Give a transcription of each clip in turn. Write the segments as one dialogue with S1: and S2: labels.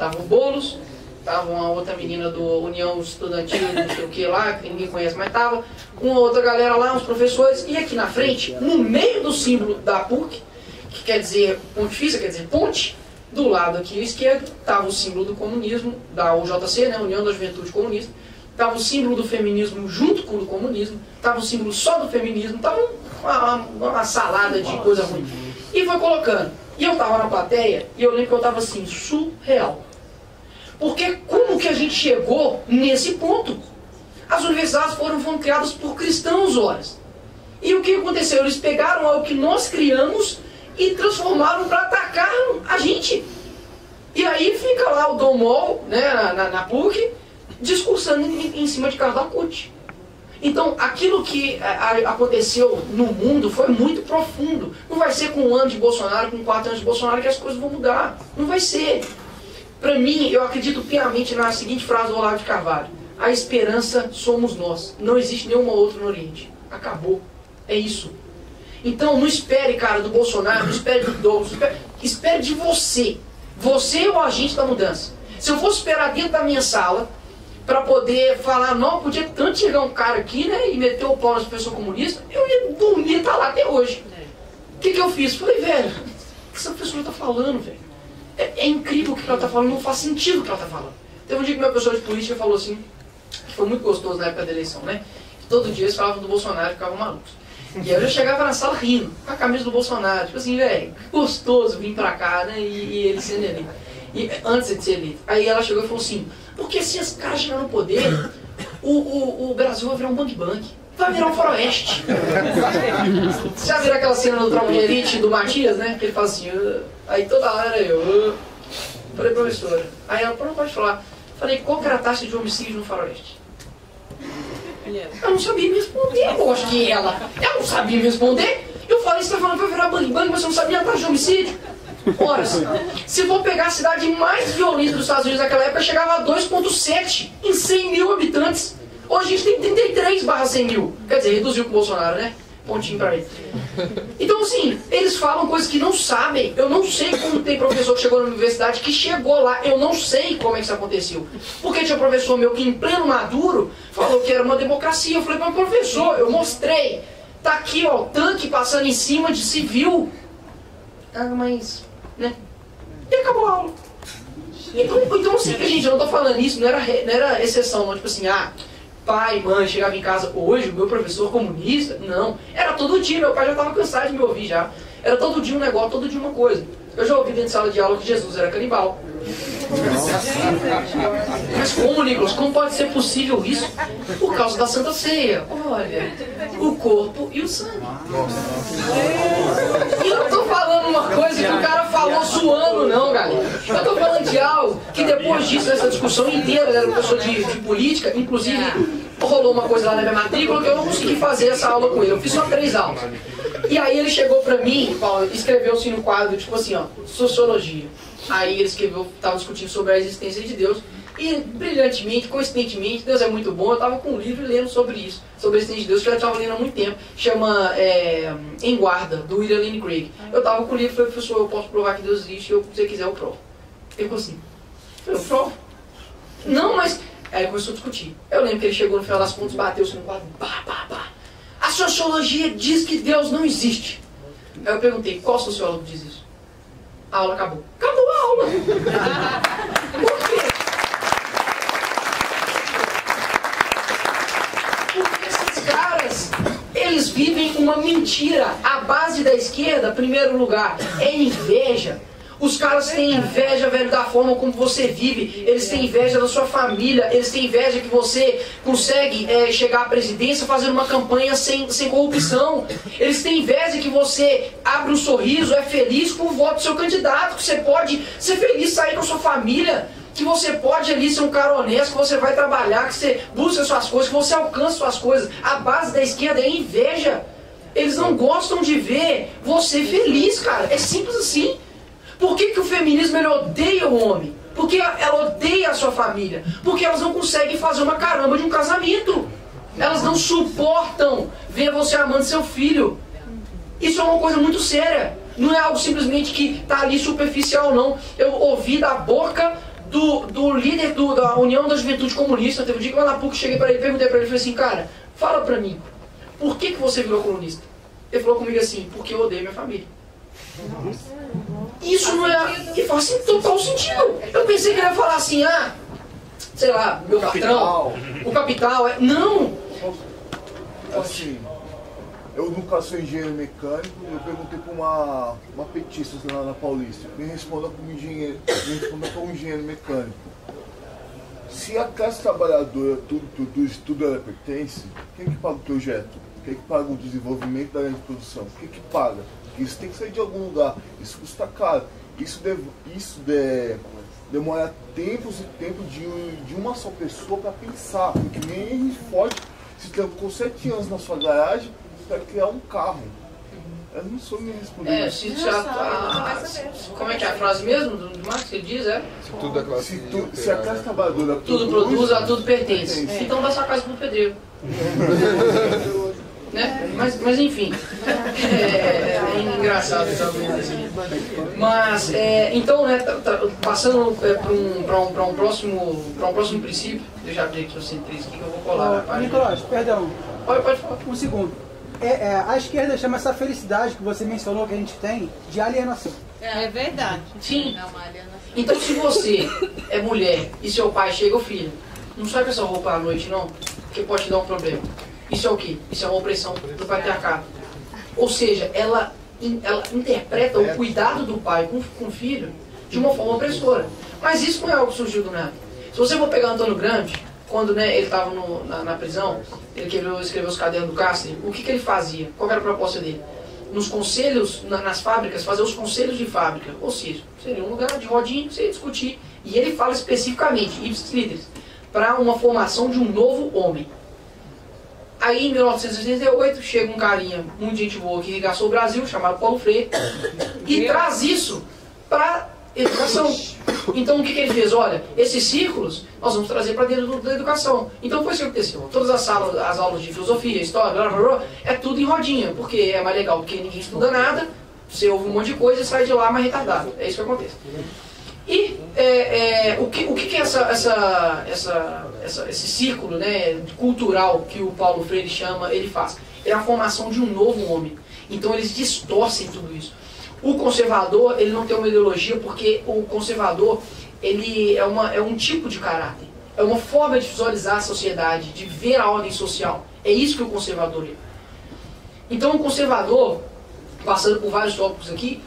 S1: Tava o Boulos, tava uma outra menina do União Estudantil, não sei o que lá, que ninguém conhece, mas tava uma outra galera lá, uns professores, e aqui na frente, no meio do símbolo da PUC, que quer dizer pontifícia, quer dizer ponte, do lado aqui esquerdo, tava o símbolo do comunismo, da UJC, né, União da Juventude Comunista, tava o símbolo do feminismo junto com o do comunismo, tava o símbolo só do feminismo, tava uma salada de coisa ruim. E foi colocando. E eu tava na plateia, e eu lembro que eu tava assim, surreal. Porque como que a gente chegou nesse ponto? As universidades foram criadas por cristãos, horas. E o que aconteceu? Eles pegaram algo que nós criamos e transformaram para atacar a gente. E aí fica lá o Dom Mol, né, na PUC, discursando em cima de Carlos da CUT. Então, aquilo que aconteceu no mundo foi muito profundo. Não vai ser com 1 ano de Bolsonaro, com 4 anos de Bolsonaro que as coisas vão mudar. Não vai ser. Para mim, eu acredito piamente na seguinte frase do Olavo de Carvalho: a esperança somos nós. Não existe nenhuma outra no Oriente. Acabou. É isso. Então, não espere, cara, do Bolsonaro, não espere do Douglas, espere de você. Você é o agente da mudança. Se eu fosse esperar dentro da minha sala para poder falar, não, podia tanto chegar um cara aqui, né, e meter o pau nas pessoas comunistas, eu ia dormir e estar lá até hoje. O que eu fiz? Falei, velho, o que essa pessoa está falando, velho? É incrível o que ela está falando, não faz sentido o que ela está falando. Teve um dia que meu professor de política falou assim, que foi muito gostoso na época da eleição, né? Que todo dia eles falavam do Bolsonaro e ficavam malucos. E aí eu já chegava na sala rindo, com a camisa do Bolsonaro, tipo assim, velho, que gostoso vir pra cá, né, e ele sendo eleito. E antes de ser eleito. Aí ela chegou e falou assim, porque se esse cara chegar no poder, o Brasil vai virar um bang-bang. Vai virar um faroeste. Você já viu aquela cena do Tropa de Elite do Matias, né? Que ele fala assim, aí toda hora eu falei, professora. Aí ela, não pode falar. Falei, qual que era a taxa de homicídio no faroeste? Eu não sabia me responder, eu acho que ela não sabia me responder. Eu falei, você tá falando que vai virar bang-bang, mas você não sabia a taxa de homicídio? Ora, se for pegar a cidade mais violenta dos Estados Unidos naquela época, chegava a 2,7 em 100 mil habitantes. Hoje a gente tem 33/100 mil. Quer dizer, reduziu com o Bolsonaro, né? Pontinho pra ele. Então, assim, eles falam coisas que não sabem. Eu não sei como tem professor que chegou na universidade que chegou lá. Eu não sei como é que isso aconteceu. Porque tinha um professor meu que, em pleno Maduro, falou que era uma democracia. Eu falei, mas professor, eu mostrei. Tá aqui, ó, o tanque passando em cima de civil. Ah, mas, né? E acabou a aula. Então assim, gente, eu não tô falando isso, não era exceção, não, tipo assim, pai, mãe, chegava em casa, hoje o meu professor comunista, não, era todo dia, meu pai já estava cansado de me ouvir já, era todo dia um negócio, todo dia uma coisa. Eu já ouvi dentro de sala de aula que Jesus era canibal. Mas como, Nicolas, como pode ser possível isso? Por causa da Santa Ceia. Olha, o corpo e o sangue. E eu não estou falando uma coisa que o cara falou zoando, não, galera. Eu estou falando de algo que depois disso, nessa discussão inteira, ele era professor de política, inclusive rolou uma coisa lá na minha matrícula que eu não consegui fazer essa aula com ele. Eu fiz só 3 aulas. E aí ele chegou pra mim, Paulo, escreveu assim no quadro, tipo assim, ó, sociologia. Aí ele escreveu, estava discutindo sobre a existência de Deus. E brilhantemente, coincidentemente, Deus é muito bom, eu estava com um livro lendo sobre isso, sobre a existência de Deus, que eu já estava lendo há muito tempo, chama Em Guarda, do William Lane Craig. Eu estava com o livro e falei, professor, eu posso provar que Deus existe, se você quiser eu provo. Ele ficou assim, eu provo. Não, mas... Aí começou a discutir. Eu lembro que ele chegou no final das contas, bateu-se no quadro, pá. A sociologia diz que Deus não existe. Aí eu perguntei, qual sociólogo diz isso? A aula acabou. Acabou a aula! Por quê? Porque esses caras, eles vivem uma mentira. A base da esquerda, em primeiro lugar, é inveja. Os caras têm inveja, velho, da forma como você vive. Eles têm inveja da sua família. Eles têm inveja que você consegue chegar à presidência fazendo uma campanha sem corrupção. Eles têm inveja que você abre um sorriso, é feliz com o voto do seu candidato. Que você pode ser feliz, sair com a sua família. Que você pode ali ser um cara honesto, que você vai trabalhar, que você busca suas coisas, que você alcança suas coisas. A base da esquerda é inveja. Eles não gostam de ver você feliz, cara. É simples assim. Por que o feminismo ele odeia o homem? Porque ela odeia a sua família. Porque elas não conseguem fazer uma caramba de um casamento. Elas não suportam ver você amando seu filho. Isso é uma coisa muito séria. Não é algo simplesmente que está ali superficial, não. Eu ouvi da boca do do líder da União da Juventude Comunista. Teve um dia que eu lá na PUC cheguei para ele, perguntei para ele, falei assim, cara, fala para mim, por que você virou comunista? Ele falou comigo assim, porque eu odeio minha família. Isso não é... E faz total sentido. Eu pensei que ele ia falar assim, sei lá, meu patrão, o capital, Não!
S2: Assim, eu nunca sou engenheiro mecânico, eu perguntei para uma petista lá na Paulista, me responda como engenheiro mecânico. Se a classe trabalhadora, tudo ela pertence, quem que paga o projeto? Quem que paga o desenvolvimento da linha de produção? Quem que paga? Isso tem que sair de algum lugar, isso custa caro, isso demora tempos e tempos de uma só pessoa para pensar, porque nem Henry Ford se trancou 7 anos na sua garagem para criar um carro. Eu não sou nem responder.
S1: Como é que é a frase mesmo do Marx? Ele diz,
S2: se a classe trabalhadora
S1: tudo produz, a tudo pertence. Então dá sua casa pro pedreiro. Né? Mas enfim, é engraçado essa coisa assim. Mas, então, né, passando para um próximo princípio, eu já abri aqui o C3 aqui que eu vou colar.
S3: Nicolás, perdão.
S1: Pode falar.
S3: Um segundo. A esquerda chama essa felicidade que você mencionou que a gente tem de alienação.
S4: É verdade.
S1: Sim. Então, se você é mulher e seu pai chega, filho, não sai com essa roupa à noite não, porque pode te dar um problema. Isso é o quê? Isso é uma opressão do patriarcado. Ou seja, ela interpreta o cuidado do pai com o filho de uma forma opressora. Mas isso não é algo que surgiu do nada. Se você for pegar Antônio Gramsci, quando ele estava na prisão, ele escreveu os cadernos do cárcere, o que ele fazia? Qual era a proposta dele? Nos conselhos, nas fábricas, fazer os conselhos de fábrica. Ou seja, seria um lugar de rodinha para você discutir. E ele fala especificamente, ipsis literis, para uma formação de um novo homem. Aí, em 1968, chega um carinha, muito gente boa, que regaçou o Brasil, chamado Paulo Freire, e traz isso para educação. Então, o que ele fez? Olha, esses círculos nós vamos trazer para dentro da educação. Então, foi isso que aconteceu. Todas as aulas de filosofia, história, blá, blá, blá, é tudo em rodinha, porque é mais legal, porque ninguém estuda nada, você ouve um monte de coisa e sai de lá mais retardado. É isso que acontece. E o que é esse círculo, né, cultural que o Paulo Freire chama, ele faz? É a formação de um novo homem. Então eles distorcem tudo isso. O conservador, ele não tem uma ideologia, porque o conservador, ele é um tipo de caráter. É uma forma de visualizar a sociedade, de ver a ordem social. É isso que o conservador é. Então o conservador, passando por vários tópicos aqui,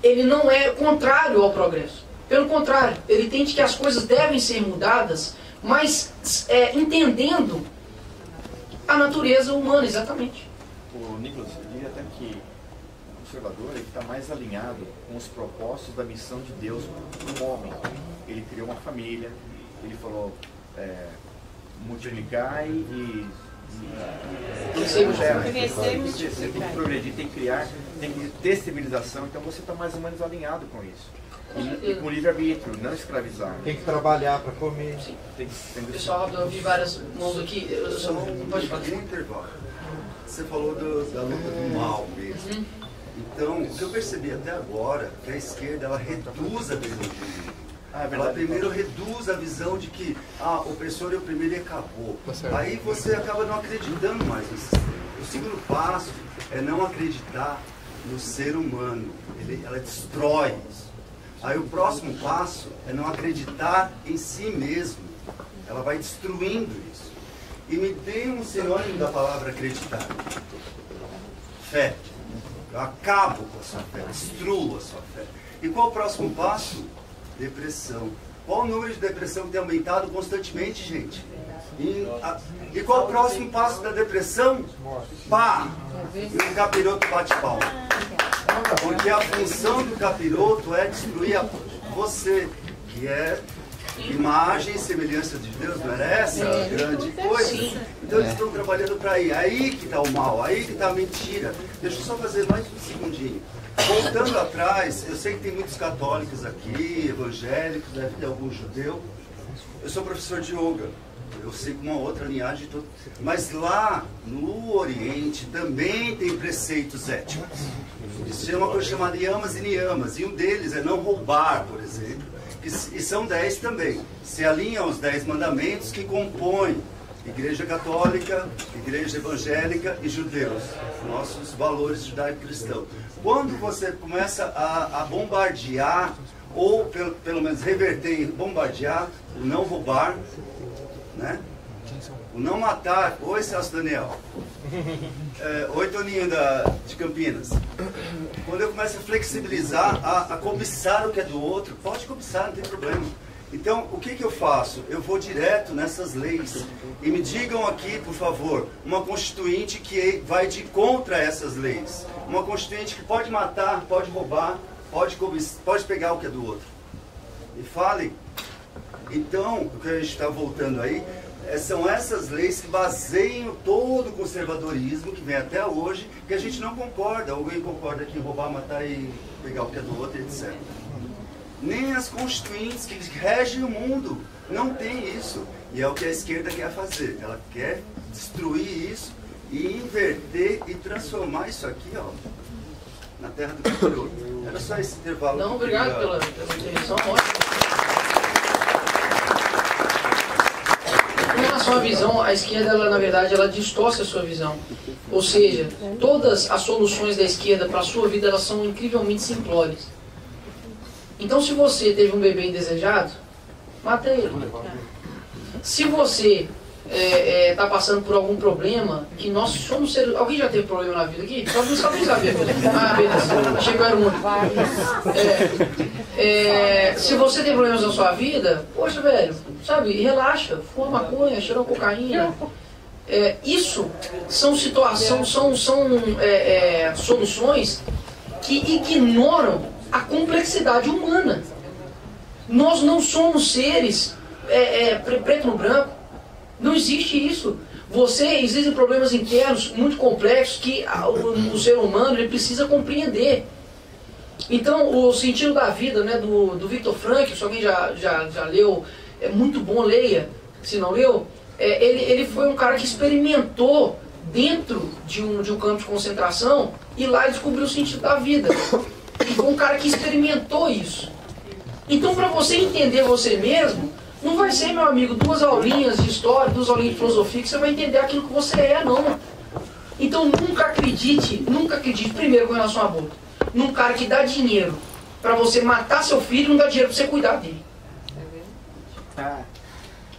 S1: ele não é contrário ao progresso. Pelo contrário, ele entende que as coisas devem ser mudadas, mas entendendo a natureza humana, exatamente.
S5: O Nicolas, eu diria até que o conservador está mais alinhado com os propósitos da missão de Deus para o homem. Ele criou uma família, ele falou multiplicar e tem que progredir, tem que criar, tem que ter civilização, então você está mais ou menos alinhado com isso. E com livre-arbítrio, não escravizar.
S6: Tem que trabalhar para comer.
S1: Sim. Pessoal, eu vi várias mãos aqui, eu só não pode falar.
S7: Um intervalo. Você falou da luta do mal mesmo. Então, o que eu percebi até agora, que a esquerda, ela reduz a visão de mundo. Ela primeiro reduz a visão de que o opressor é o primeiro e acabou. Aí você acaba não acreditando mais no sistema. O segundo passo é não acreditar no ser humano. Ela destrói isso. Aí o próximo passo é não acreditar em si mesmo. Ela vai destruindo isso. E me dê um sinônimo da palavra acreditar. Fé. Eu acabo com a sua fé, destruo a sua fé. E qual o próximo passo? Depressão. Qual o número de depressão que tem aumentado constantemente, gente? E qual o próximo passo da depressão? Pá! E o capiroto bate palma. Porque a função do capiroto é destruir você, que é imagem e semelhança de Deus, não era essa grande coisa? Então eles estão trabalhando para aí. Aí que está o mal, aí que está a mentira. Deixa eu só fazer mais um segundinho. Voltando atrás, eu sei que tem muitos católicos aqui, evangélicos, deve ter algum judeu. Eu sou professor de yoga. Eu sei com uma outra linhagem, mas lá no Oriente também tem preceitos éticos. Isso é uma coisa chamada yamas e niyamas, e um deles é não roubar, por exemplo. E são 10 também. Se alinham aos 10 mandamentos que compõem Igreja Católica, Igreja Evangélica e judeus, nossos valores judaico-cristãos. Quando você começa a bombardear, ou pelo menos reverter e bombardear, o não roubar, né? O não matar. Oi, Celso Daniel. Oi, Toninho de Campinas. Quando eu começo a flexibilizar, a cobiçar o que é do outro, pode cobiçar, não tem problema. Então, o que eu faço? Eu vou direto nessas leis. E me digam aqui, por favor, uma constituinte que vai de contra essas leis. Uma constituinte que pode matar, pode roubar, pode pegar o que é do outro. E falem. Então, o que a gente está voltando aí, são essas leis que baseiam todo o conservadorismo que vem até hoje, que a gente não concorda. Alguém concorda que roubar, matar e pegar o que é do outro, etc. Nem as constituintes que regem o mundo não tem isso. E é o que a esquerda quer fazer. Ela quer destruir isso e inverter e transformar isso aqui, ó, na terra do Criador. Era só esse intervalo.
S1: Não, obrigado pela intervenção. Em relação à visão, a esquerda, ela, na verdade, ela distorce a sua visão. Ou seja, todas as soluções da esquerda para a sua vida, elas são incrivelmente simplórias. Então, se você teve um bebê indesejado, mata ele. Se você está passando por algum problema, que nós somos seres... Alguém já teve problema na vida aqui? Só não saber. Ah, beleza. Achei que eu era o único. Se você tem problemas na sua vida, poxa, velho, sabe, relaxa, fuma maconha, cheira uma cocaína. Isso são situações, são soluções que ignoram a complexidade humana. Nós não somos seres preto no branco. Não existe isso. Existem problemas internos muito complexos que o ser humano ele precisa compreender. Então, o Sentido da Vida, né, do Viktor Frankl, se alguém já leu, é muito bom, leia, se não leu. Ele foi um cara que experimentou dentro de um campo de concentração e lá ele descobriu o sentido da vida. E foi um cara que experimentou isso. Então, para você entender você mesmo, não vai ser, meu amigo, 2 aulinhas de história, 2 aulinhas de filosofia, que você vai entender aquilo que você é, não. Então, nunca acredite, primeiro com relação ao aborto, num cara que dá dinheiro para você matar seu filho e não dá dinheiro para você cuidar dele.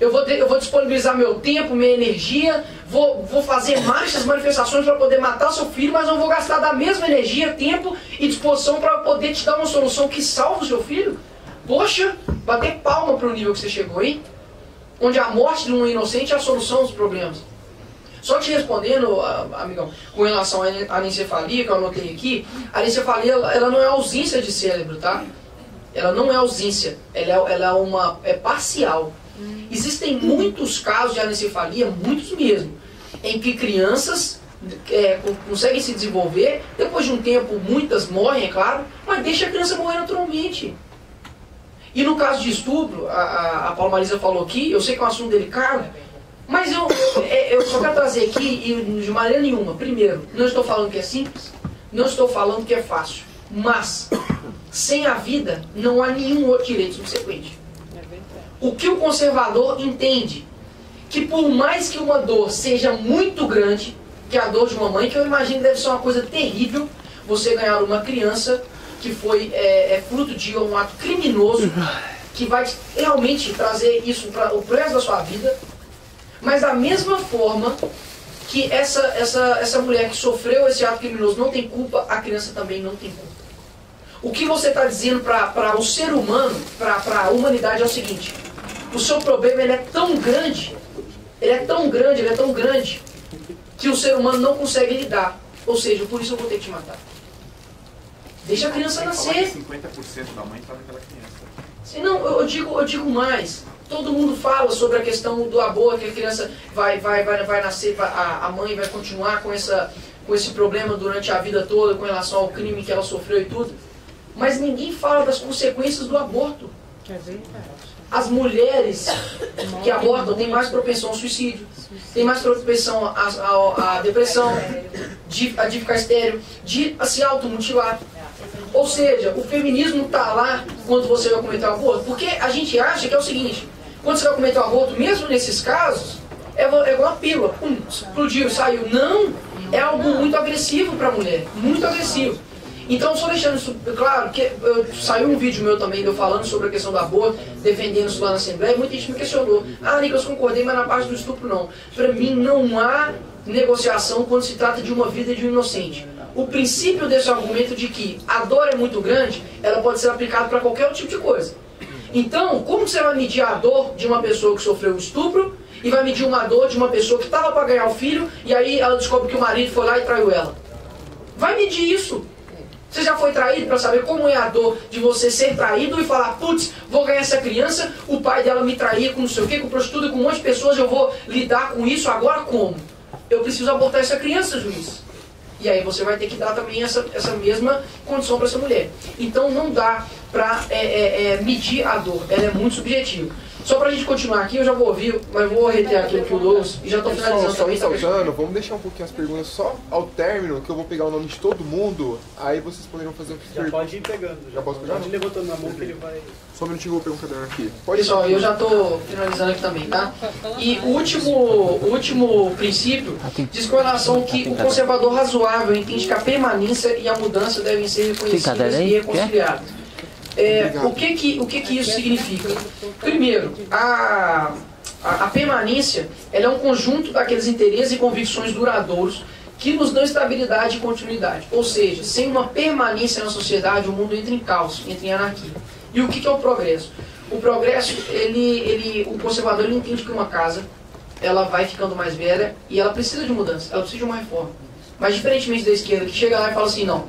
S1: Eu vou disponibilizar meu tempo, minha energia, vou fazer marchas, manifestações para poder matar seu filho, mas não vou gastar da mesma energia, tempo e disposição para poder te dar uma solução que salve o seu filho? Poxa, bater palma para o nível que você chegou, hein? Onde a morte de um inocente é a solução dos problemas. Só te respondendo, amigão, com relação à anencefalia, que eu anotei aqui, a anencefalia ela não é ausência de cérebro, tá? Ela não é ausência, ela é parcial. Existem muitos casos de anencefalia, muitos mesmo, em que crianças conseguem se desenvolver, depois de um tempo muitas morrem, é claro, mas deixa a criança morrer naturalmente. E no caso de estupro, a Paula Marisa falou aqui, eu sei que é um assunto delicado, mas eu só quero trazer aqui, de maneira nenhuma, primeiro, não estou falando que é simples, não estou falando que é fácil, mas sem a vida não há nenhum outro direito subsequente. O que o conservador entende? Que por mais que uma dor seja muito grande, que é a dor de uma mãe, que eu imagino deve ser uma coisa terrível, você ganhar uma criança que foi fruto de um ato criminoso, que vai realmente trazer isso para o resto da sua vida, mas da mesma forma que essa mulher que sofreu esse ato criminoso não tem culpa, a criança também não tem culpa. O que você está dizendo para o ser humano, para a humanidade é o seguinte: o seu problema ele é tão grande, que o ser humano não consegue lidar. Ou seja, por isso eu vou ter que te matar. Deixa a criança nascer.
S5: 50% da mãe está naquela criança.
S1: Não, eu digo mais. Todo mundo fala sobre a questão do aborto, que a criança vai nascer, a mãe vai continuar com esse problema durante a vida toda com relação ao crime que ela sofreu e tudo. Mas ninguém fala das consequências do aborto. As mulheres que abortam têm mais propensão ao suicídio, têm mais propensão à depressão, a de ficar estéril, de se automutilar. Ou seja, o feminismo está lá quando você vai cometer um aborto. Porque a gente acha que é o seguinte, quando você vai cometer um aborto, mesmo nesses casos, é igual uma pílula. Explodiu, saiu. Não, é algo muito agressivo para a mulher. Muito agressivo. Então, só deixando isso claro, que saiu um vídeo meu também, eu falando sobre a questão do aborto, defendendo isso lá na Assembleia, muita gente me questionou. Ah, Nicolas, concordei, mas na parte do estupro não. Para mim, não há negociação quando se trata de uma vida de um inocente. O princípio desse argumento de que a dor é muito grande, ela pode ser aplicada para qualquer outro tipo de coisa. Então, como você vai medir a dor de uma pessoa que sofreu um estupro e vai medir uma dor de uma pessoa que estava para ganhar o filho e aí ela descobre que o marido foi lá e traiu ela? Vai medir isso. Você já foi traído para saber como é a dor de você ser traído e falar, putz, vou ganhar essa criança, o pai dela me traía com não sei o que, com prostituta, com um monte de pessoas, eu vou lidar com isso, agora como? Eu preciso abortar essa criança, juiz. E aí você vai ter que dar também essa mesma condição para essa mulher. Então não dá para medir a dor, ela é muito subjetiva. Só para a gente continuar aqui, eu já vou ouvir, mas vou reter aquilo que o Douglas, e já estou finalizando também.
S4: Vamos deixar um pouquinho as perguntas só ao término, que eu vou pegar o nome de todo mundo, aí vocês poderão fazer uma pergunta.
S6: Já pode ir pegando.
S4: Já posso pegar?
S6: Pode ir levantando na mão que ele vai...
S4: Só um minutinho, eu vou pegar um caderno aqui.
S1: Pessoal, eu já estou finalizando aqui também, tá? E o último princípio diz com relação que o conservador razoável entende que a permanência e a mudança devem ser reconhecidas e reconciliadas. O que isso significa? Primeiro, a permanência ela é um conjunto daqueles interesses e convicções duradouros que nos dão estabilidade e continuidade. Ou seja, sem uma permanência na sociedade, o mundo entra em caos, entra em anarquia. E o que é o progresso? O progresso, o conservador ele entende que uma casa ela vai ficando mais velha e ela precisa de mudança, ela precisa de uma reforma. Mas diferentemente da esquerda, que chega lá e fala assim, não,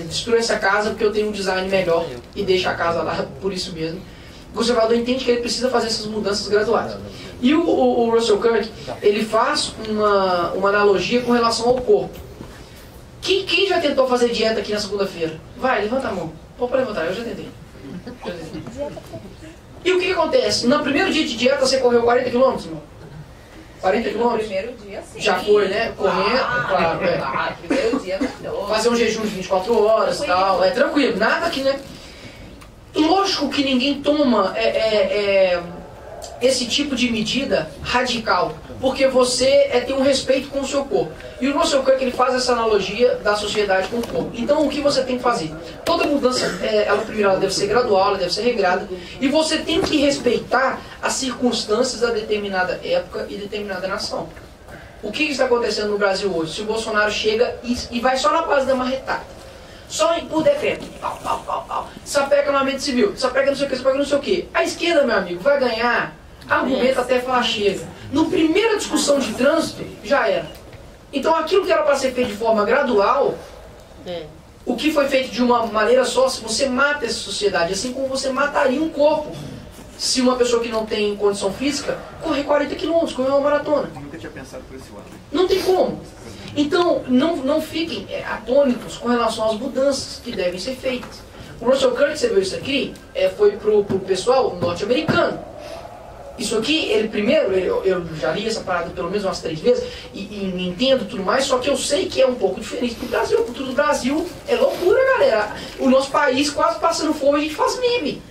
S1: destrua essa casa porque eu tenho um design melhor e deixa a casa lá por isso mesmo. O conservador entende que ele precisa fazer essas mudanças graduais. E o Russell Kirk, ele faz uma analogia com relação ao corpo. Quem já tentou fazer dieta aqui na segunda-feira? Vai, levanta a mão. Pode levantar, eu já tentei. E o que acontece? No primeiro dia de dieta você correu 40 km, irmão? 40 km?
S8: No primeiro dia, sim.
S1: Já foi, né? Correr, claro.
S8: Primeiro dia, não.
S1: Fazer um jejum de 24 horas e tal. É tranquilo, nada aqui, né? Lógico que ninguém toma esse tipo de medida radical, porque você tem um respeito com o seu corpo. E o Russell Kirk ele faz essa analogia da sociedade com o corpo. Então o que você tem que fazer? Toda mudança, ela deve ser gradual, ela deve ser regrada, e você tem que respeitar as circunstâncias da determinada época e determinada nação. O que está acontecendo no Brasil hoje? Se o Bolsonaro chega e vai só na base da marretada, só por decreto, sapeca no ambiente civil, sapeca não sei o que, sapeca não sei o que. A esquerda, meu amigo, vai ganhar argumento até falar chega. No primeira discussão de trânsito, já era. Então aquilo que era para ser feito de forma gradual, o que foi feito de uma maneira só, se você mata essa sociedade, assim como você mataria um corpo. Se uma pessoa que não tem condição física correr 40 km, correr uma maratona.
S5: Eu nunca tinha pensado por esse lado.
S1: Não tem como. Então, não fiquem atônitos com relação às mudanças que devem ser feitas. O Russell Kirk, você viu isso aqui, foi pro pessoal norte-americano. Isso aqui, ele primeiro, eu já li essa parada pelo menos umas 3 vezes, e entendo tudo mais, só que eu sei que é um pouco diferente do Brasil. A cultura do Brasil é loucura, galera. O nosso país quase passando fome, a gente faz meme.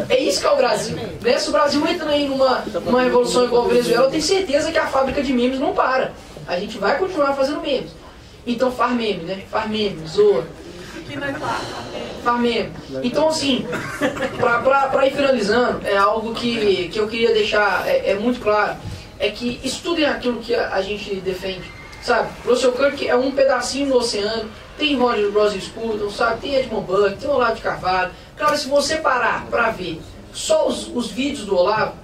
S1: É isso que é o Brasil. Né? Se o Brasil entra aí numa revolução igual a Venezuela, eu tenho certeza que a fábrica de memes não para. A gente vai continuar fazendo memes. Então faz meme, né? Faz meme, zoa. Faz meme. Então assim, pra ir finalizando, é algo que eu queria deixar muito claro. É que estudem aquilo que a gente defende. Sabe? Russell Kirk é um pedacinho do oceano. Tem Roger Rose Scruton, sabe? Tem Edmund Burke, tem Olavo de Carvalho. Cara, se você parar pra ver só os vídeos do Olavo,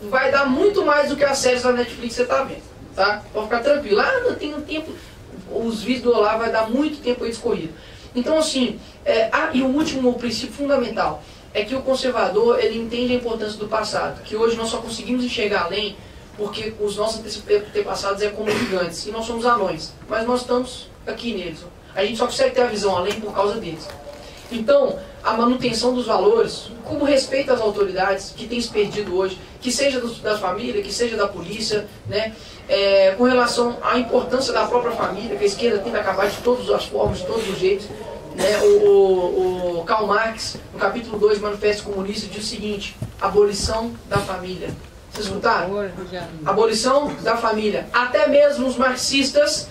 S1: vai dar muito mais do que as séries da Netflix que você tá vendo, tá? Pode ficar tranquilo. Não tem um tempo, os vídeos do Olavo vai dar muito tempo aí discorrido. Então assim, e o último princípio fundamental é que o conservador, ele entende a importância do passado, que hoje nós só conseguimos enxergar além porque os nossos antepassados como gigantes, e nós somos anões, mas nós estamos aqui neles. A gente só consegue ter a visão além por causa deles. Então, a manutenção dos valores, como respeito às autoridades, que tem se perdido hoje, que seja da família, que seja da polícia, né? Com relação à importância da própria família, que a esquerda tem que acabar de todas as formas, de todos os jeitos. Né? O Karl Marx, no capítulo 2 do Manifesto Comunista, diz o seguinte: abolição da família. Vocês escutaram? Abolição da família. Até mesmo os marxistas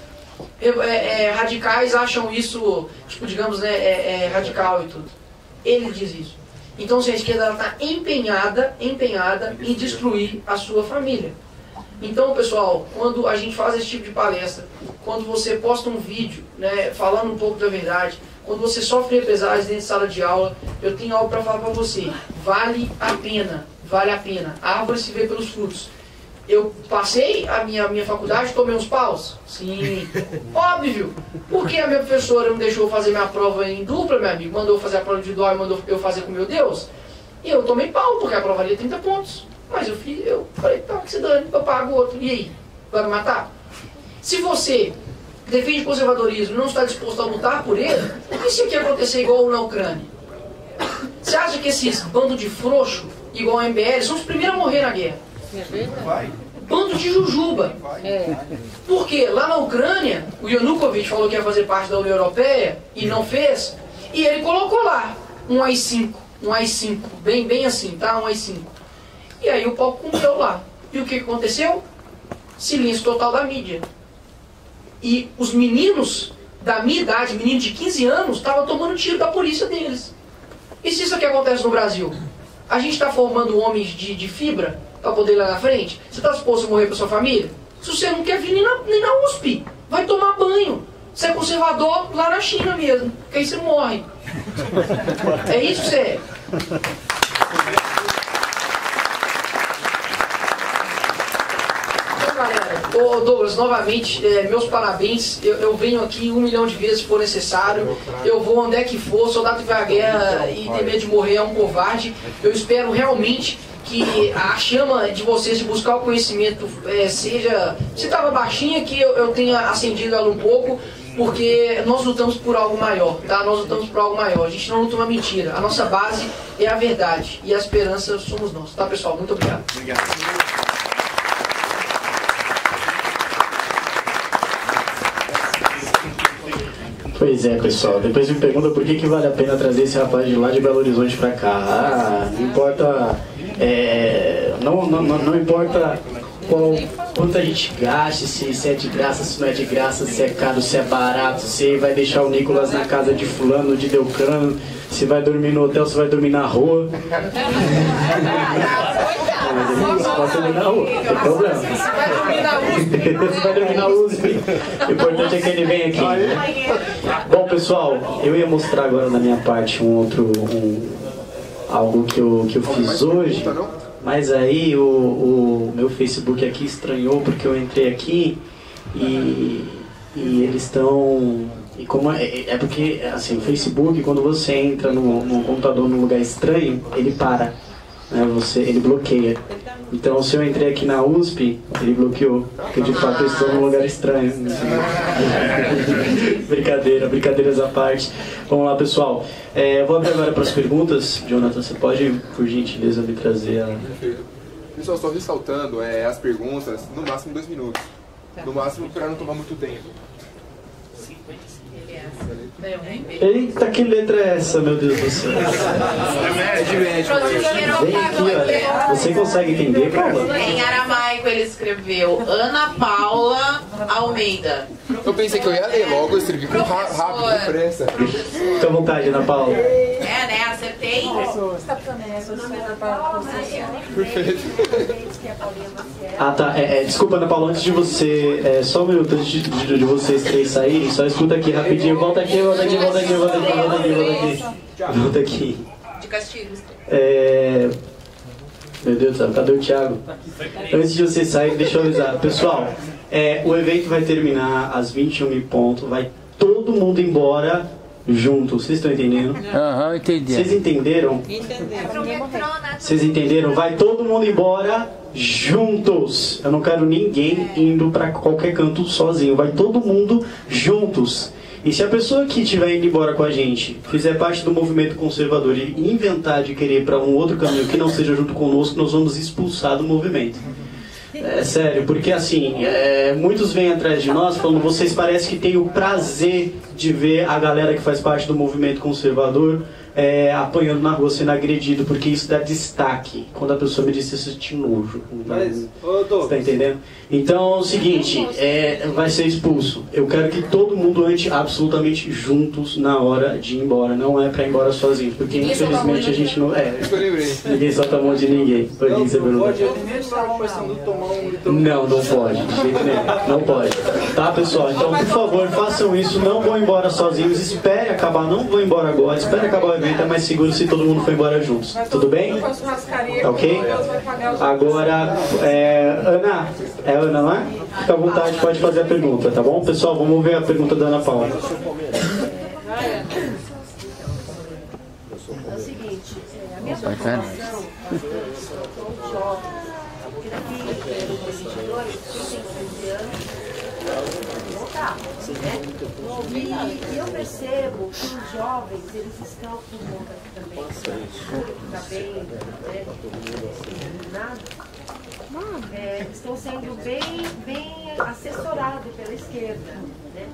S1: radicais acham isso, tipo, digamos, né, radical e tudo. Ele diz isso. Então, a esquerda está empenhada em destruir a sua família. Então, pessoal, quando a gente faz esse tipo de palestra, quando você posta um vídeo, né, falando um pouco da verdade, quando você sofre represálias dentro de sala de aula, eu tenho algo para falar para você. Vale a pena, vale a pena. A árvore se vê pelos frutos. Eu passei a minha faculdade, tomei uns paus? Sim. Óbvio. Porque a minha professora não deixou fazer minha prova em dupla, meu amigo? Mandou fazer a prova individual e mandou eu fazer com meu Deus? E eu tomei pau, porque a prova valia 30 pontos. Mas eu falei, tá, que se dane, eu pago outro. E aí? Vai me matar? Se você defende conservadorismo e não está disposto a lutar por ele, e se aqui acontecer igual na Ucrânia? Você acha que esses bandos de frouxo, igual a MBL, são os primeiros a morrer na guerra? Bando de jujuba. Porque lá na Ucrânia, o Yanukovych falou que ia fazer parte da União Europeia e não fez, e ele colocou lá um AI-5, bem assim, tá? Um AI-5. E aí o pau comeu lá. E o que aconteceu? Silêncio total da mídia. E os meninos da minha idade, meninos de 15 anos, estavam tomando tiro da polícia deles. E se isso aqui acontece no Brasil? A gente está formando homens de fibra para poder ir lá na frente? Você está disposto a morrer para sua família? Se você não quer vir nem na USP, vai tomar banho. Você é conservador lá na China mesmo, porque aí você morre. É isso que você é. Ô Douglas, novamente, meus parabéns. Eu venho aqui 1 milhão de vezes se for necessário. Eu vou onde é que for, soldado que vai à guerra e ter medo de morrer é um covarde. Eu espero realmente que a chama de vocês de buscar o conhecimento seja... Se estava baixinha, que eu tenha acendido ela um pouco, porque nós lutamos por algo maior, tá? Nós lutamos por algo maior. A gente não luta uma mentira. A nossa base é a verdade e a esperança somos nós, tá, pessoal? Muito obrigado.
S5: Obrigado.
S6: Pois é, pessoal, depois me pergunta por que vale a pena trazer esse rapaz de lá de Belo Horizonte pra cá. Não importa, não importa quanto a gente gaste, se é de graça, se não é de graça, se é caro, se é barato, se vai deixar o Nicolas na casa de fulano, de Delcano, se vai dormir no hotel, se vai dormir na rua. Você pode dormir na rua, não tem problema. Você vai dormir na USP. Você vai dormir na USP. O importante é que ele venha aqui. Bom, pessoal, eu ia mostrar agora da minha parte algo que eu fiz hoje. Mas aí o meu Facebook aqui estranhou porque eu entrei aqui e eles estão... E como é porque, assim, o Facebook, quando você entra no computador num lugar estranho, ele para. Né, ele bloqueia. Então, se eu entrei aqui na USP, ele bloqueou, porque de fato eu estou num lugar estranho. Brincadeiras à parte. Vamos lá, pessoal. Vou abrir agora para as perguntas. Jonathan, você pode, por gentileza, me trazer a...
S4: Perfeito. Pessoal, só ressaltando, as perguntas, no máximo 2 minutos. No máximo, para não tomar muito tempo.
S6: Eita, que letra é essa, meu Deus do céu? Vem aqui, olha. Você consegue entender, Paula?
S8: Em aramaico ele escreveu Ana Paula Almeida.
S4: Eu pensei que eu ia ler logo, eu escrevi com rápido, depressa.
S6: Fica à vontade, Ana Paula.
S8: Né? Acertei.
S6: Ah, tá. Desculpa, Ana Paula, antes de você... só um minuto antes de vocês três saírem, só escuta aqui rapidinho. Volta aqui.
S8: De castigos.
S6: Meu Deus do céu, cadê o Thiago? Antes de vocês saírem, deixa eu avisar. Pessoal, o evento vai terminar às 21 em ponto. Vai todo mundo embora junto. Vocês estão entendendo?
S9: Aham, entendi.
S6: Vocês entenderam? Vocês entenderam? Vai todo mundo embora juntos. Eu não quero ninguém indo para qualquer canto sozinho. Vai todo mundo juntos. E se a pessoa que estiver indo embora com a gente fizer parte do movimento conservador e inventar de querer ir para um outro caminho que não seja junto conosco, nós vamos expulsar do movimento. É sério, porque assim, muitos vêm atrás de nós falando, vocês parecem que têm o prazer de ver a galera que faz parte do movimento conservador apanhando na rua, sendo agredido, porque isso dá destaque. Quando a pessoa me diz isso, eu te nojo. Você tá entendendo? Então é o seguinte, vai ser expulso. Eu quero que todo mundo ande absolutamente juntos na hora de ir embora. Não é pra ir embora sozinho, porque infelizmente a gente não... Ninguém solta a mão de ninguém. Não, não pode. De jeito nenhum. Não pode. Tá, pessoal? Então, por favor, façam isso. Não vão embora sozinhos. Espere acabar. Não vão embora agora. Espere acabar o evento. É mais seguro se todo mundo for embora juntos. Tudo bem? Ok? Agora, Ana. É a Ana lá? Fica à vontade, pode fazer a pergunta, tá bom? Pessoal, vamos ver a pergunta da Ana Paula.
S9: É o seguinte, a minha preocupação jovem, porque daqui no 22, quem tem 15 anos, voltar, né? E eu percebo que os jovens, eles estão com boca também, está bem, né? Estão sendo bem assessorados pela esquerda, né?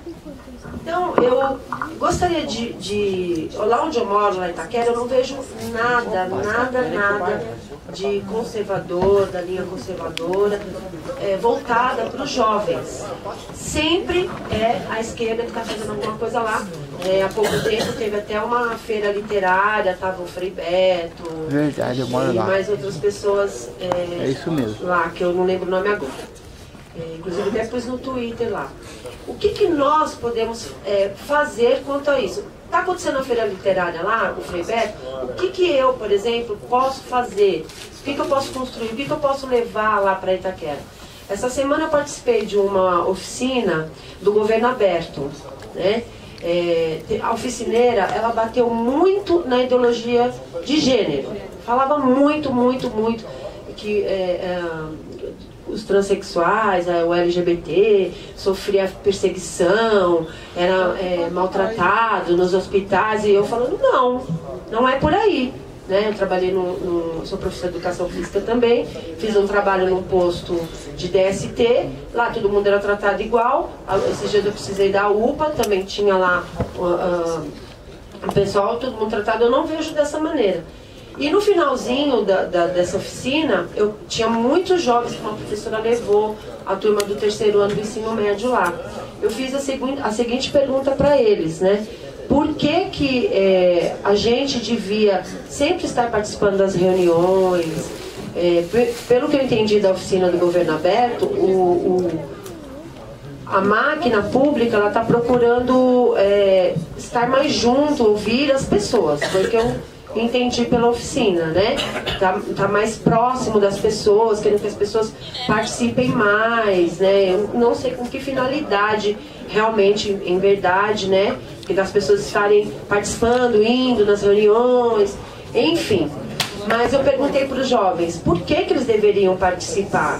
S9: Então, eu gostaria lá onde eu moro, lá em Itaquera, eu não vejo nada de conservador, da linha conservadora, voltada para os jovens. Sempre é a esquerda que está fazendo alguma coisa lá. Há pouco tempo teve até uma feira literária, estava o Frei Beto.
S10: Verdade, eu moro lá.
S9: E mais outras pessoas
S10: é isso mesmo.
S9: Lá, que eu não lembro o nome agora. Inclusive até pus no Twitter lá. O que nós podemos fazer quanto a isso? Está acontecendo a feira literária lá, o Frei Beto, o que eu, por exemplo, posso fazer? O que eu posso construir? O que eu posso levar lá para Itaquera? Essa semana eu participei de uma oficina do Governo Aberto, né? A oficineira, ela bateu muito na ideologia de gênero. Falava muito que os transexuais, o LGBT, sofria perseguição, era maltratado nos hospitais, e eu falando, não é por aí. Né? Eu trabalhei sou professora de educação física também, fiz um trabalho num posto de DST, lá todo mundo era tratado igual. Esses dias eu precisei da UPA, também tinha lá o pessoal, todo mundo tratado, eu não vejo dessa maneira. E no finalzinho dessa oficina, eu tinha muitos jovens que uma professora levou a turma do 3º ano do ensino médio lá. Eu fiz a seguinte pergunta para eles, né? Por que a gente devia sempre estar participando das reuniões? Pelo que eu entendi da oficina do Governo Aberto, a máquina pública ela está procurando estar mais junto, ouvir as pessoas. Foi o que eu entendi pela oficina, né? Tá mais próximo das pessoas, querendo que as pessoas participem mais, né? Eu não sei com que finalidade realmente, em verdade, né? Que das pessoas estarem participando, indo nas reuniões, enfim. Mas eu perguntei para os jovens, por que eles deveriam participar?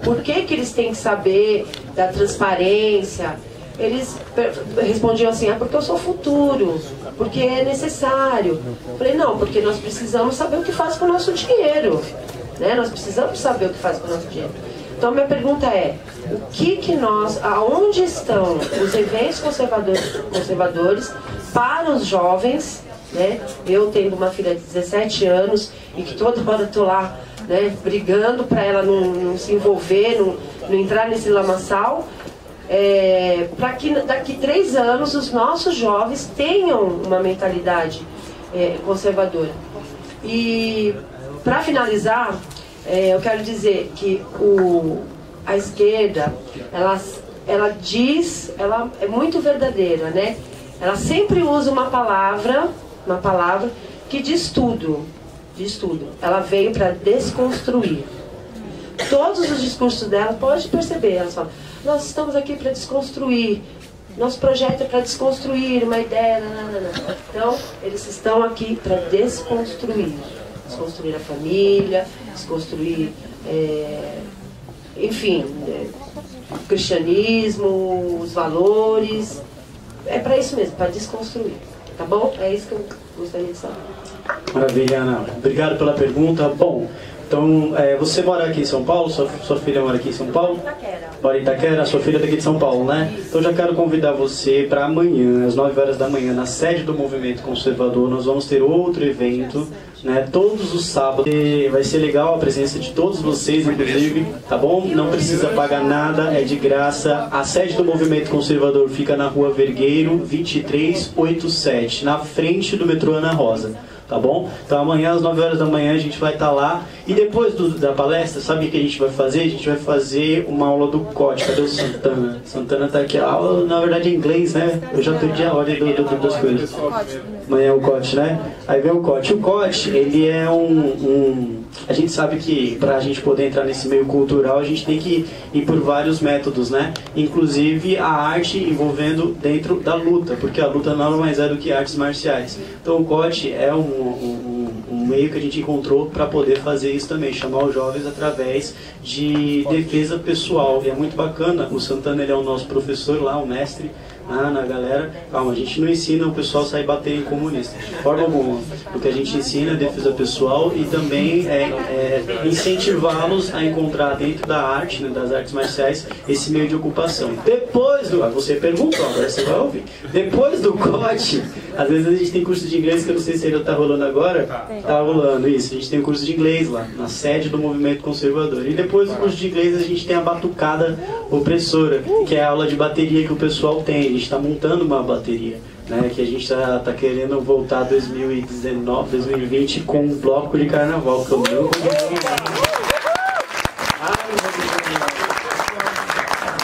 S9: Por que eles têm que saber da transparência? Eles respondiam assim, porque eu sou futuro, porque é necessário. Eu falei, não, porque nós precisamos saber o que faz com o nosso dinheiro, né? Nós precisamos saber o que faz com o nosso dinheiro. Então minha pergunta é, aonde estão os eventos conservadores para os jovens, né? Eu tendo uma filha de 17 anos e que toda hora estou lá, né, brigando para ela não se envolver, não entrar nesse lamaçal, para que daqui 3 anos os nossos jovens tenham uma mentalidade conservadora. E para finalizar, eu quero dizer que a esquerda, ela é muito verdadeira, né? Ela sempre usa uma palavra que diz tudo. Ela veio para desconstruir. Todos os discursos dela, pode perceber, ela fala, nós estamos aqui para desconstruir. Nosso projeto é para desconstruir uma ideia. Então, eles estão aqui para desconstruir. Desconstruir a família, desconstruir, enfim, o cristianismo, os valores. é para isso mesmo, para desconstruir. Tá bom? É isso que eu gostaria de saber.
S6: Maravilha, Ana. Obrigado pela pergunta. Bom, então, você mora aqui em São Paulo? Sua filha mora aqui em São Paulo? Mora em Itaquera, sua filha é daqui de São Paulo, né? Então já quero convidar você para amanhã, às 9 horas da manhã, na sede do Movimento Conservador. Nós vamos ter outro evento, né? Todos os sábados. E vai ser legal a presença de todos vocês, inclusive, tá bom? Não precisa pagar nada, é de graça. A sede do Movimento Conservador fica na Rua Vergueiro, 2387, na frente do metrô Ana Rosa. Tá bom? Então amanhã às 9 horas da manhã a gente vai estar lá. E depois da palestra, sabe o que a gente vai fazer? A gente vai fazer uma aula do COT. Cadê o Santana? Santana tá aqui. A aula, na verdade, é em inglês, né? Eu já perdi a ordem das coisas. Amanhã é o COT, né? Aí vem o COT. O COT, ele é a gente sabe que para a gente poder entrar nesse meio cultural, a gente tem que ir por vários métodos, né? Inclusive a arte envolvendo dentro da luta, porque a luta nada mais é do que artes marciais. Então o COT é um meio que a gente encontrou para poder fazer isso também, chamar os jovens através de defesa pessoal. E é muito bacana, o Santana ele é o nosso professor lá, o mestre, na galera. Calma, a gente não ensina o pessoal a sair bater em comunista, de forma alguma. O que a gente ensina é defesa pessoal e também incentivá-los a encontrar dentro da arte, né, das artes marciais, esse meio de ocupação. Depois do... Você perguntou, agora você vai ouvir. Depois do COT, às vezes a gente tem curso de inglês, que eu não sei se ainda está rolando agora. Tá rolando, isso. A gente tem um curso de inglês lá, na sede do Movimento Conservador. E depois do curso de inglês a gente tem a batucada opressora, que é a aula de bateria que o pessoal tem. A gente está montando uma bateria, né, que a gente tá querendo voltar 2019, 2020 com um bloco de carnaval, que eu não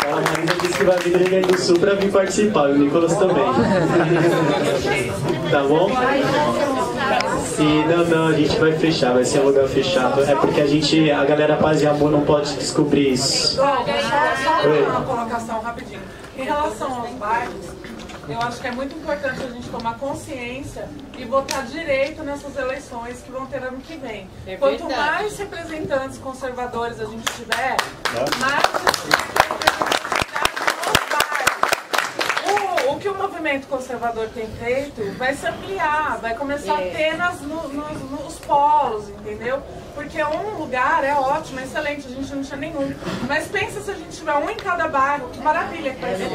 S6: a Marisa disse que vai vir do Rio Grande do Sul para vir participar, e o Nicolas também. Tá bom? Sim, não, a gente vai fechar, vai ser um lugar fechado. É porque a galera Paz e Amor não pode descobrir isso.
S11: Só uma colocação rapidinho. Em relação aos bairros, eu acho que é muito importante a gente tomar consciência e votar direito nessas eleições que vão ter ano que vem. Quanto mais representantes conservadores a gente tiver, mais o que o movimento conservador tem feito vai se ampliar, vai começar a ter nos polos, entendeu? Porque um lugar é ótimo, é excelente, a gente não tinha nenhum. Mas pensa se a gente tiver um em cada bairro, que maravilha que vai ser.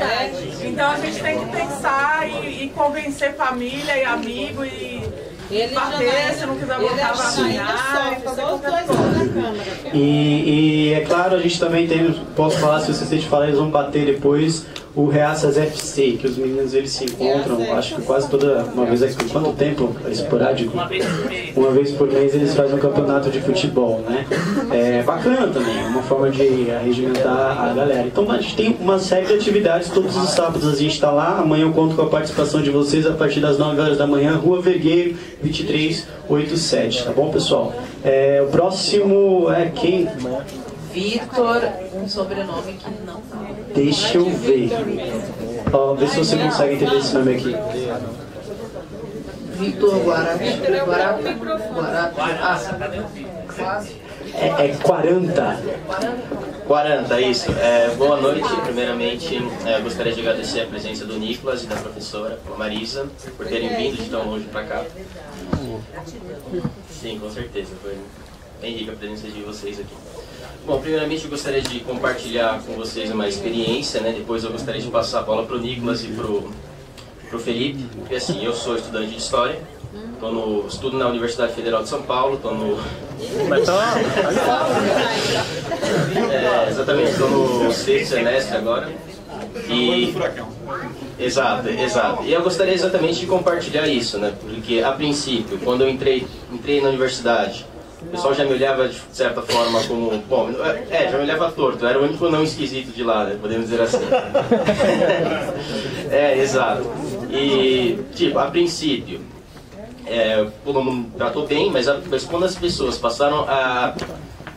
S11: Então a gente tem que pensar e convencer família e amigo e bater, se não quiser voltar, vai apanhar e fazer qualquer coisa.
S6: E é claro, a gente também tem, posso falar, se vocês te falar, eles vão bater depois o Reaças FC, que os meninos eles se encontram, acho que quase uma vez aqui, quanto tempo? É esporádico? Uma vez por mês eles fazem um campeonato de futebol, né? É bacana também, é uma forma de arregimentar a galera. Então a gente tem uma série de atividades, todos os sábados a gente está lá, amanhã eu conto com a participação de vocês a partir das 9 horas da manhã, Rua Vergueiro, 2387, tá bom, pessoal? O próximo é quem?
S8: Vitor, um sobrenome que não tá.
S6: Deixa eu ver. Vê se você consegue entender esse nome aqui.
S1: Vitor Guará.
S6: É 40.
S12: 40, isso. Boa noite. Primeiramente, gostaria de agradecer a presença do Nicolas e da professora Marisa por terem vindo de tão longe para cá. Sim, com certeza. Foi bem rica a presença de vocês aqui. Bom, primeiramente eu gostaria de compartilhar com vocês uma experiência, né? Depois eu gostaria de passar a bola para o Nicolas e para o Felipe. Porque assim, eu sou estudante de História, estudo na Universidade Federal de São Paulo, estou no... exatamente, estou no 6º semestre agora. Exato. E eu gostaria exatamente de compartilhar isso, né? Porque a princípio, quando eu entrei na universidade, o pessoal já me olhava de certa forma como... Bom, já me olhava torto, eu era o único não esquisito de lá, né? Podemos dizer assim. Exato. E, tipo, a princípio, todo mundo tratou bem, mas quando as pessoas passaram a...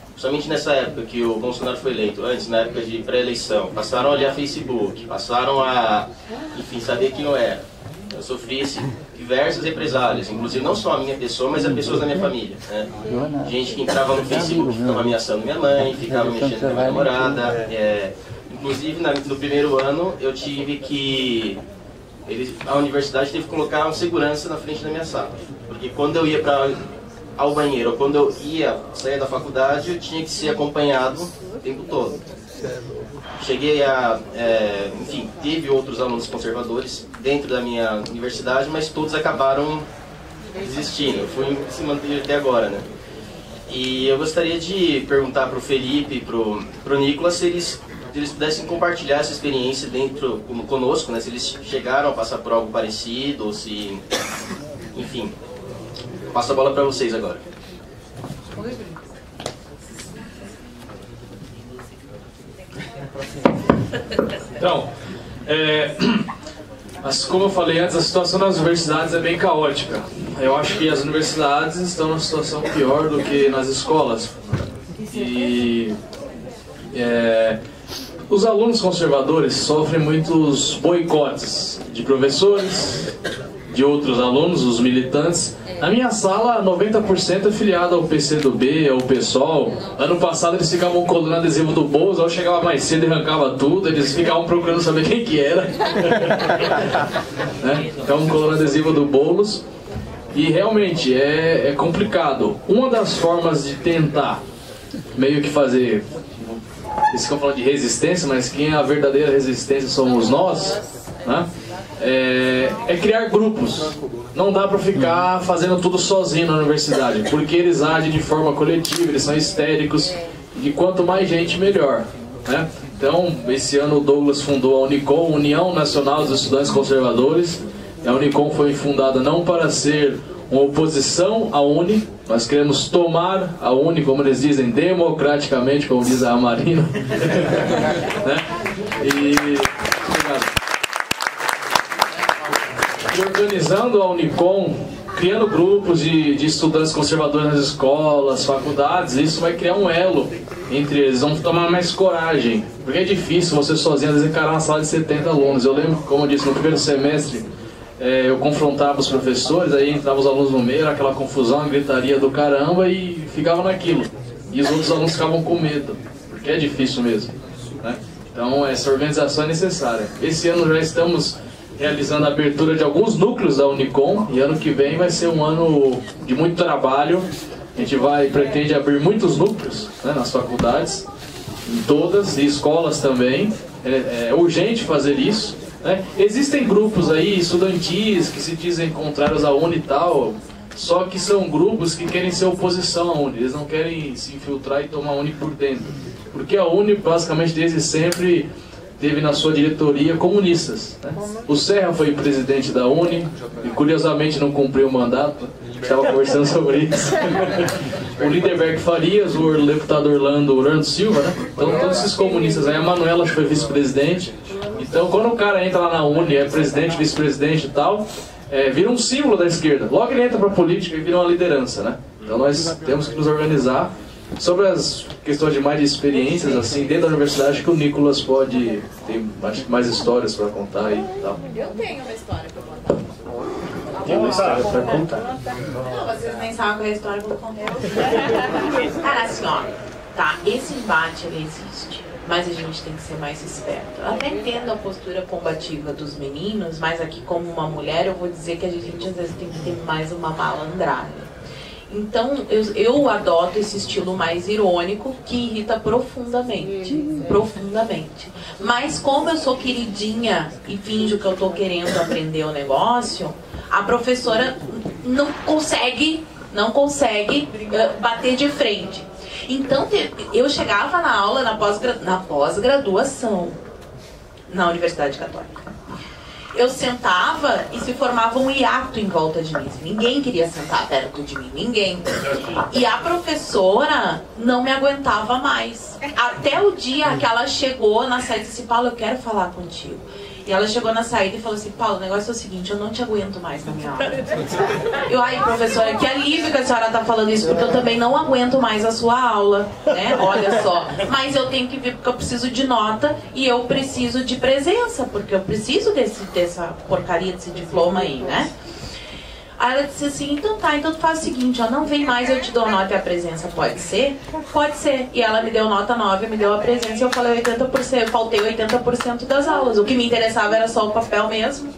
S12: Principalmente nessa época que o Bolsonaro foi eleito, antes, na época de pré-eleição, passaram a olhar Facebook, passaram a, enfim, saber quem eu era. Eu sofri diversas represálias, inclusive não só a minha pessoa, mas as pessoas da minha família, né? Gente que entrava no Facebook, ficava ameaçando minha mãe, ficava mexendo com a minha namorada. Inclusive no primeiro ano eu tive que a universidade teve que colocar um segurança na frente da minha sala. Porque quando eu ia ao banheiro, ou quando eu ia sair da faculdade, eu tinha que ser acompanhado o tempo todo. Cheguei a... enfim, teve outros alunos conservadores dentro da minha universidade, mas todos acabaram desistindo. Eu fui se manter até agora, né? E eu gostaria de perguntar para o Felipe e para o Nicolas se eles pudessem compartilhar essa experiência dentro conosco, né? Se eles chegaram a passar por algo parecido, ou se... Enfim, passo a bola para vocês agora.
S13: Então, mas como eu falei antes, a situação das universidades é bem caótica. Eu acho que as universidades estão numa situação pior do que nas escolas. E os alunos conservadores sofrem muitos boicotes de professores, de outros alunos, os militantes. Na minha sala, 90% é filiado ao PCdoB, ao PSOL. Ano passado eles ficavam colando adesivo do Boulos, eu chegava mais cedo e arrancava tudo, eles ficavam procurando saber quem que era. Né? Ficavam colando adesivo do Boulos. E realmente é complicado. Uma das formas de tentar meio que fazer... Eles ficam falando de resistência, mas quem é a verdadeira resistência somos nós, né? É criar grupos. Não dá para ficar fazendo tudo sozinho na universidade, porque eles agem de forma coletiva, eles são histéricos, e quanto mais gente, melhor, né? Então, esse ano o Douglas fundou a Unicom, União Nacional dos Estudantes Conservadores. A Unicom foi fundada não para ser uma oposição à Uni, nós queremos tomar a Uni, como eles dizem, democraticamente, como diz a Marina. Né? E organizando a Unicom, criando grupos de estudantes conservadores nas escolas, faculdades, isso vai criar um elo entre eles, vão tomar mais coragem, porque é difícil você sozinho às vezes encarar uma sala de 70 alunos. Eu lembro, como eu disse, no primeiro semestre, eu confrontava os professores, aí entravam os alunos no meio, era aquela confusão, a gritaria do caramba, e ficava naquilo. E os outros alunos ficavam com medo, porque é difícil mesmo, né? Então essa organização é necessária. Esse ano já estamos realizando a abertura de alguns núcleos da Unicom, e ano que vem vai ser um ano de muito trabalho. A gente pretende abrir muitos núcleos, né, nas faculdades, em todas, e escolas também. É urgente fazer isso, né? Existem grupos aí estudantis que se dizem contrários à Uni e tal, só que são grupos que querem ser oposição à Uni, eles não querem se infiltrar e tomar a Uni por dentro, porque a Uni basicamente desde sempre teve na sua diretoria comunistas, né? O Serra foi presidente da Uni e curiosamente não cumpriu o mandato, estava conversando sobre isso. O Lindenberg Farias, o deputado Orlando Silva, né? Então todos esses comunistas aí, a Manuela foi vice-presidente. Então quando o cara entra lá na Uni, é presidente, vice-presidente e tal, vira um símbolo da esquerda. Logo ele entra para a política e vira uma liderança, né? Então nós temos que nos organizar. Sobre as questões de experiências, assim, dentro da universidade, acho que o Nicolas pode ter mais histórias para contar aí e tal.
S8: Eu tenho uma história para contar.
S6: Tem uma história para contar.
S8: Não, vocês nem sabem qual é a história que eu vou contar. Cara, assim, ó, tá, esse embate ele existe, mas a gente tem que ser mais esperto. Eu até entendo a postura combativa dos meninos, mas aqui como uma mulher eu vou dizer que a gente às vezes tem que ter mais uma malandragem. Então, eu adoto esse estilo mais irônico que irrita profundamente. Profundamente. Mas como eu sou queridinha e finjo que eu tô querendo aprender o negócio, a professora não consegue bater de frente. Então, eu chegava na aula, na pós-graduação, na Universidade Católica. Eu sentava e se formava um hiato em volta de mim. Ninguém queria sentar perto de mim, ninguém. E a professora não me aguentava mais. Até o dia que ela chegou na saída e disse: Paulo, eu quero falar contigo. E ela chegou na saída e falou assim: Paulo, o negócio é o seguinte, eu não te aguento mais na minha aula. Eu, ai, professora, que alívio que a senhora está falando isso, porque eu também não aguento mais a sua aula, né? Olha só. Mas eu tenho que vir porque eu preciso de nota e eu preciso de presença, porque eu preciso dessa porcaria, desse diploma aí, né? Aí ela disse assim: então tá, então tu faz o seguinte, ó, não vem mais, eu te dou nota e a presença, pode ser? Pode ser. E ela me deu nota 9, me deu a presença e eu falei 80%, eu faltei 80% das aulas. O que me interessava era só o papel mesmo.